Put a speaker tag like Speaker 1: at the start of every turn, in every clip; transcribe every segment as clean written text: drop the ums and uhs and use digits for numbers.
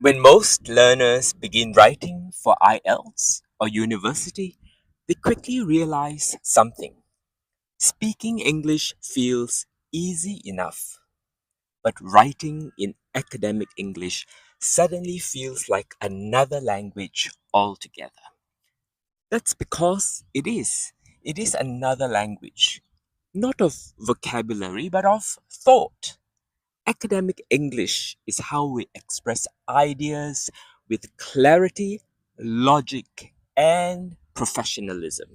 Speaker 1: When most learners begin writing for IELTS or university, they quickly realize something. Speaking English feels easy enough, but writing in academic English suddenly feels like another language altogether. That's because it is. It is another language, not of vocabulary, but of thought. Academic English is how we express ideas with clarity, logic, and professionalism.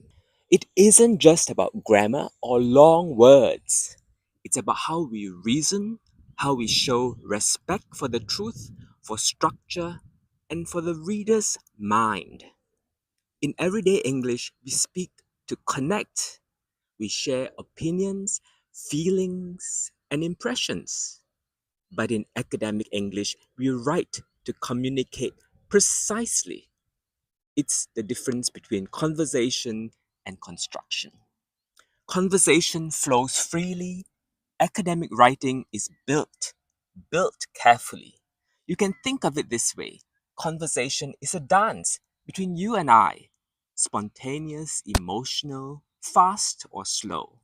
Speaker 1: It isn't just about grammar or long words. It's about how we reason, how we show respect for the truth, for structure, and for the reader's mind. In everyday English, we speak to connect. We share opinions, feelings, and impressions. But in academic English, we write to communicate precisely. It's the difference between conversation and construction. Conversation flows freely. Academic writing is built carefully. You can think of it this way: conversation is a dance between you and I, spontaneous, emotional, fast, or slow.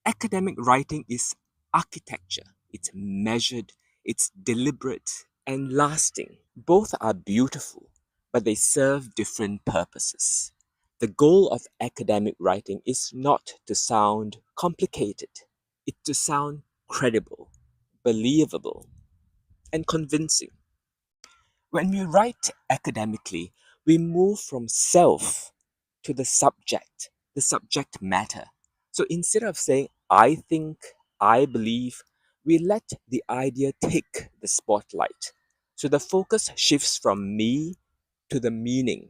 Speaker 1: Academic writing is architecture. It's measured, it's deliberate, and lasting. Both are beautiful, but they serve different purposes. The goal of academic writing is not to sound complicated, it's to sound credible, believable, and convincing. When we write academically, we move from self to the subject matter. So instead of saying, I think, I believe, we let the idea take the spotlight. So the focus shifts from me to the meaning.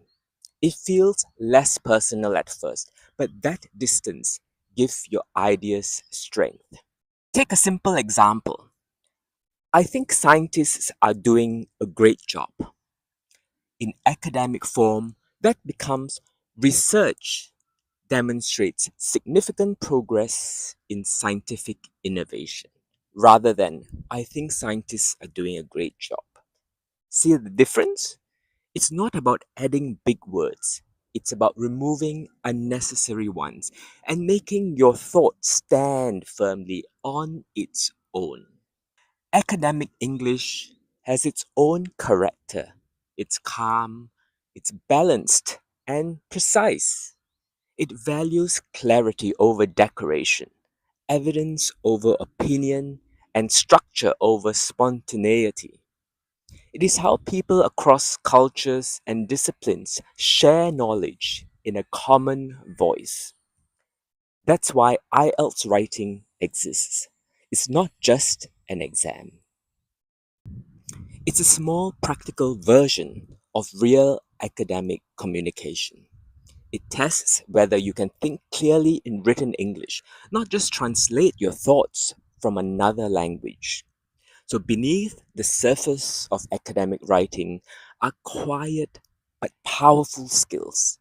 Speaker 1: It feels less personal at first, but that distance gives your ideas strength. Take a simple example. I think scientists are doing a great job. In academic form, that becomes research demonstrates significant progress in scientific innovation rather than I think scientists are doing a great job. See the difference? It's not about adding big words. It's about removing unnecessary ones and making your thought stand firmly on its own. Academic English has its own character. It's calm, it's balanced, and precise. It values clarity over decoration, evidence over opinion, and structure over spontaneity. It is how people across cultures and disciplines share knowledge in a common voice. That's why IELTS writing exists. It's not just an exam. It's a small practical version of real academic communication. It tests whether you can think clearly in written English, not just translate your thoughts from another language. So, beneath the surface of academic writing are quiet but powerful skills.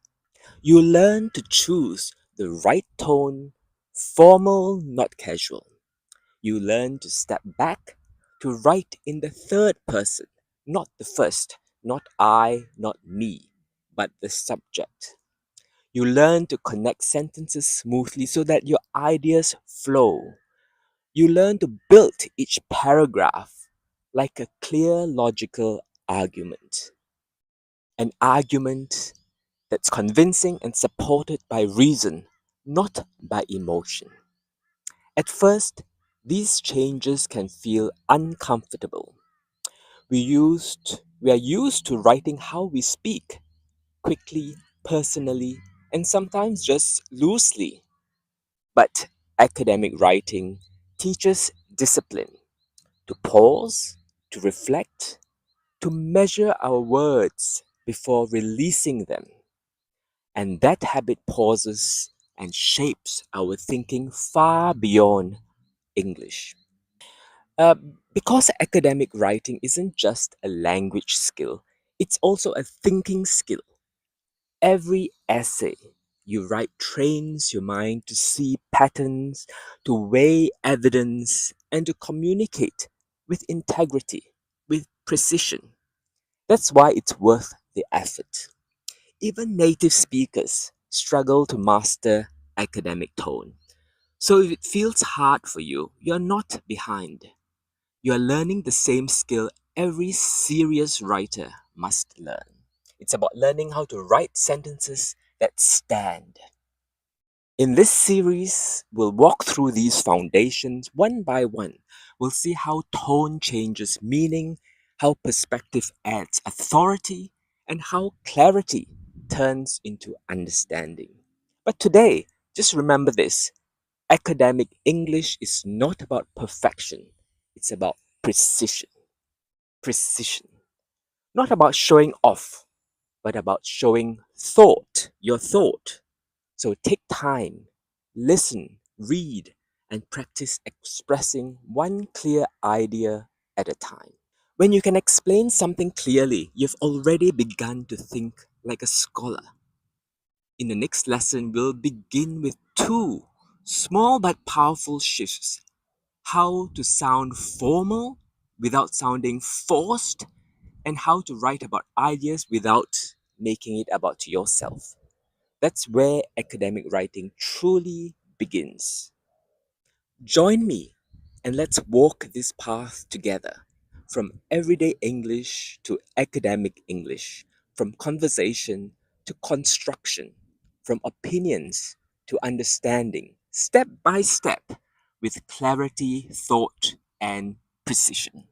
Speaker 1: You learn to choose the right tone, formal, not casual. You learn to step back, to write in the third person, not the first, not I, not me, but the subject. You learn to connect sentences smoothly so that your ideas flow. You learn to build each paragraph like a clear logical argument. An argument that's convincing and supported by reason, not by emotion. At first, these changes can feel uncomfortable. We are used to writing how we speak, quickly, personally, and sometimes just loosely. But academic writing teaches discipline to pause, to reflect, to measure our words before releasing them. And that habit pauses and shapes our thinking far beyond English. Uh, because academic writing isn't just a language skill, it's also a thinking skill. Every essay you write trains your mind to see patterns, to weigh evidence, and to communicate with integrity, with precision. That's why it's worth the effort. Even native speakers struggle to master academic tone. So if it feels hard for you, you're not behind. You're learning the same skill every serious writer must learn. It's about learning how to write sentences that stand. In this series, we'll walk through these foundations one by one. We'll see how tone changes meaning, how perspective adds authority, and how clarity turns into understanding. But today, just remember this: academic English is not about perfection, it's about precision. Precision. Not about showing off, but about showing thought, your thought. So take time, listen, read, and practice expressing one clear idea at a time. When you can explain something clearly, you've already begun to think like a scholar. In the next lesson, we'll begin with two small but powerful shifts: how to sound formal without sounding forced, and how to write about ideas without making it about yourself. That's where academic writing truly begins. Join me and let's walk this path together, from everyday English to academic English, from conversation to construction, from opinions to understanding, step by step, with clarity, thought, and precision.